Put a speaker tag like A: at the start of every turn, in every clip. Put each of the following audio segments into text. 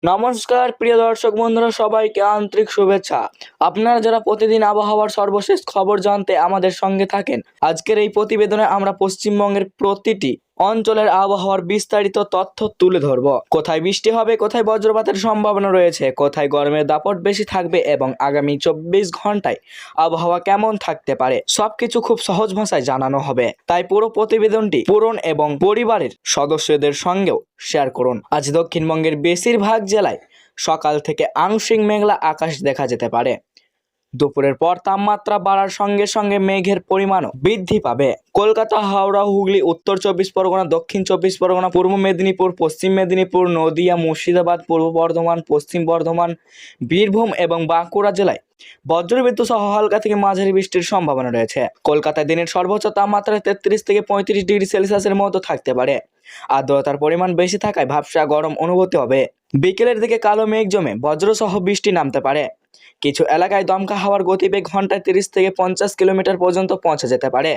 A: নমস্কার প্রিয় দর্শক বন্ধুরা, সবাইকে আন্তরিক শুভেচ্ছা। আপনারা যারা প্রতিদিন আবহাওয়ার সর্বশেষ খবর জানতে আমাদের সঙ্গে থাকেন, আজকের এই প্রতিবেদনে আমরা পশ্চিমবঙ্গের প্রতিটি অঞ্চলের আবহাওয়ার বিস্তারিত তথ্য তুলে ধরব। কোথায় বৃষ্টি হবে, কোথায় বজ্রপাতের সম্ভাবনা রয়েছে, কোথায় গরমের দাপট বেশি থাকবে এবং আগামী 24 ঘন্টায় আবহাওয়া কেমন থাকতে পারে, সবকিছু খুব সহজ ভাষায় জানানো হবে। তাই পুরো প্রতিবেদনটি পড়ুন এবং পরিবারের সদস্যদের সঙ্গেও শেয়ার করুন। আজ দক্ষিণবঙ্গের বেশিরভাগ জেলায় সকাল থেকে আংশিক মেঘলা আকাশ দেখা যেতে পারে। দুপুরের পর তাপমাত্রা বাড়ার সঙ্গে সঙ্গে মেঘের পরিমাণও বৃদ্ধি পাবে। কলকাতা, হাওড়া, হুগলি, উত্তর 24 পরগনা, দক্ষিণ 24 পরগনা, পূর্ব মেদিনীপুর, পশ্চিম মেদিনীপুর, নদিয়া, মুর্শিদাবাদ, পূর্ব বর্ধমান, পশ্চিম বর্ধমান, বীরভূম এবং বাঁকুড়া জেলায় বজ্রবিদ্যুৎ সহ হালকা থেকে মাঝারি বৃষ্টির সম্ভাবনা রয়েছে। কলকাতায় দিনের সর্বোচ্চ তাপমাত্রা 33 থেকে 35 ডিগ্রি সেলসিয়াসের মতো থাকতে পারে। আর্দ্রতার পরিমাণ বেশি থাকায় ভ্যাপসা গরম অনুভূতি হবে। বিকেলের দিকে কালো মেঘ জমে বজ্রসহ বৃষ্টি নামতে পারে। কিছু এলাকায় দমকা হাওয়ার গতিবেগ ঘন্টায় 30 থেকে 50 কিলোমিটার পর্যন্ত পৌঁছে যেতে পারে।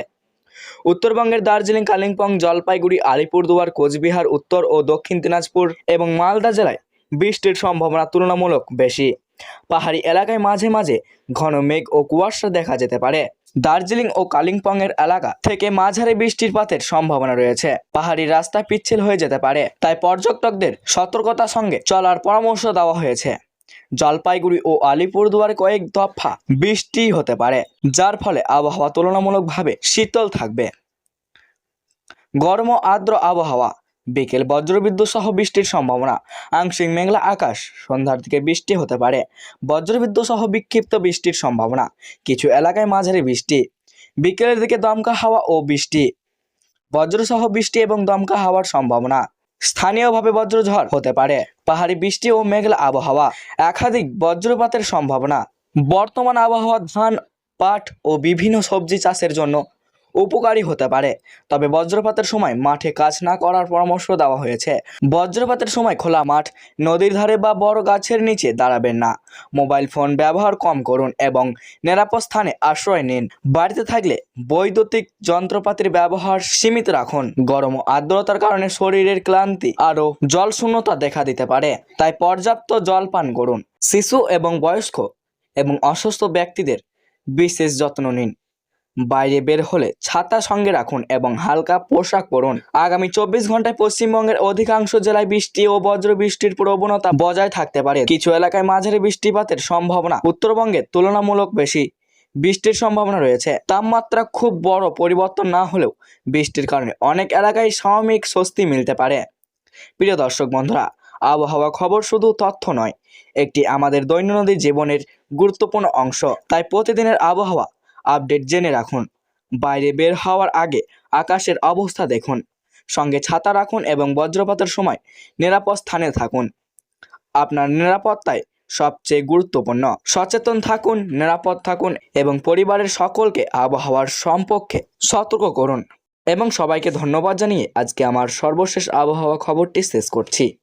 A: উত্তরবঙ্গের দার্জিলিং, কালিম্পং, জলপাইগুড়ি, আলিপুরদুয়ার, কোচবিহার, উত্তর ও দক্ষিণ দিনাজপুর এবং মালদা জেলায় বৃষ্টির সম্ভাবনা তুলনামূলক বেশি। পাহাড়ি এলাকায় মাঝে মাঝে ঘন মেঘ ও কুয়াশা দেখা যেতে পারে। দার্জিলিং ও কালিম্পং এর এলাকা থেকে মাঝারি বৃষ্টিপাতের সম্ভাবনা রয়েছে। পাহাড়ি রাস্তা পিচ্ছিল হয়ে যেতে পারে, তাই পর্যটকদের সতর্কতার সঙ্গে চলার পরামর্শ দেওয়া হয়েছে। জলপাইগুড়ি ও আলিপুরদুয়ারে কয়েক দফা বৃষ্টি হতে পারে, যার ফলে আবহাওয়া তুলনামূলকভাবে শীতল থাকবে। গরম ও আর্দ্র আবহাওয়া, বিকেল বজ্রবিদ্যুৎ সহ বৃষ্টির সম্ভাবনা। আংশিক মেঘলা আকাশ, সন্ধ্যার দিকে বৃষ্টি হতে পারে। বজ্রবিদ্যুৎ সহ বিক্ষিপ্ত বৃষ্টির সম্ভাবনা। কিছু এলাকায় মাঝারি বৃষ্টি। বিকেলের দিকে দমকা হাওয়া ও বৃষ্টি। বজ্রসহ বৃষ্টি এবং দমকা হাওয়ার সম্ভাবনা। স্থানীয়ভাবে বজ্রঝড় হতে পারে। পাহাড়ি বৃষ্টি ও মেঘলা আবহাওয়া, একাধিক বজ্রপাতের সম্ভাবনা। বর্তমান আবহাওয়া ধান, পাট ও বিভিন্ন সবজি চাষের জন্য উপকারী হতে পারে, তবে বজ্রপাতের সময় মাঠে কাজ না করার পরামর্শ দেওয়া হয়েছে। বজ্রপাতের সময় খোলা মাঠ, নদীর ধারে বা বড় গাছের নিচে দাঁড়াবেন না। মোবাইল ফোন ব্যবহার কম করুন এবং নিরাপদ স্থানে আশ্রয় নিন। বাড়িতে থাকলে বৈদ্যুতিক যন্ত্রপাতির ব্যবহার সীমিত রাখুন। গরম ও আর্দ্রতার কারণে শরীরের ক্লান্তি আরও জলশূন্যতা দেখা দিতে পারে, তাই পর্যাপ্ত জল পান করুন। শিশু এবং বয়স্ক এবং অসুস্থ ব্যক্তিদের বিশেষ যত্ন নিন। বাইরে বের হলে ছাতা সঙ্গে রাখুন এবং হালকা পোশাক পরুন। আগামী 24 ঘন্টায় পশ্চিমবঙ্গের অধিকাংশ জেলায় বৃষ্টি ও বজ্র বৃষ্টির প্রবণতা বজায় থাকতে পারে। কিছু এলাকায় মাঝারি বৃষ্টিপাতের সম্ভাবনা। উত্তরবঙ্গে তুলনামূলক বেশি বৃষ্টির সম্ভাবনা রয়েছে। তাপমাত্রা খুব বড় পরিবর্তন না হলেও বৃষ্টির কারণে অনেক এলাকায় সাময়িক স্বস্তি মিলতে পারে। প্রিয় দর্শক বন্ধুরা, আবহাওয়া খবর শুধু তথ্য নয়, একটি আমাদের দৈনন্দিন জীবনের গুরুত্বপূর্ণ অংশ। তাই প্রতিদিনের আবহাওয়া আপডেট জেনে রাখুন। বাইরে বের হওয়ার আগে আকাশের অবস্থা দেখুন, সঙ্গে ছাতা রাখুন এবং বজ্রপাতের সময় নিরাপদ স্থানে থাকুন। আপনার নিরাপত্তায় সবচেয়ে গুরুত্বপূর্ণ। সচেতন থাকুন, নিরাপদ থাকুন এবং পরিবারের সকলকে আবহাওয়ার সম্পর্কে সতর্ক করুন। এবং সবাইকে ধন্যবাদ জানিয়ে আজকে আমার সর্বশেষ আবহাওয়া খবরটি শেষ করছি।